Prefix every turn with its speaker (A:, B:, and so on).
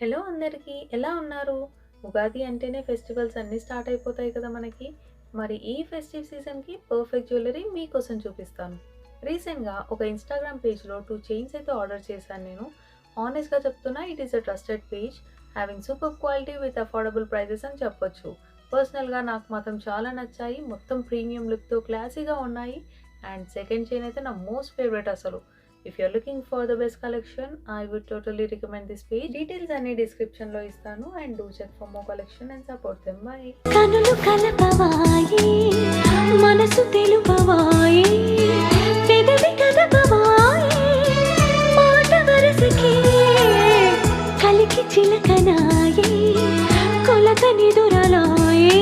A: Hello అందరికీ ఎలా ఉన్నారు? ఉగాది అంటేనే ఫెస్టివల్స్ అన్నీ స్టార్ట్ అయిపోతాయి కదా మనకి. మరి ఈ ఫెస్టివ్ సీజన్‌కి పర్ఫెక్ట్ జ్యువెల్లరీ మీకోసం చూపిస్తాను. రీసెంట్‌గా ఒక ఇన్‌స్టాగ్రామ్ పేజ్‌లో 2 చైన్స్ అయితే ఆర్డర్ చేశాను నేను. హానెస్ట్‌గా చెప్తున్నా it is a trusted page. Having superb quality with affordable prices అని చెప్పొచ్చు. పర్సనల్‌గా నాకు మాత్రం చాలా నచ్చాయి. మొత్తం ప్రీమియం లుక్‌తో క్లాసీగా ఉన్నాయి. అండ్ సెకండ్ చైన్ అయితే నా మోస్ట్ ఫేవరెట్ అసలు. If you're looking for the best collection, I would totally recommend this page. Details అన్ని description లో ఇస్తాను and do check for more collection and support them. Bye.
B: కనులు కలపవాయి మనసు తెలుపవాయి పెదవి కదపవాయి మాట వరసకి కలికి చిలకనాయి కొలత నిదురలాయి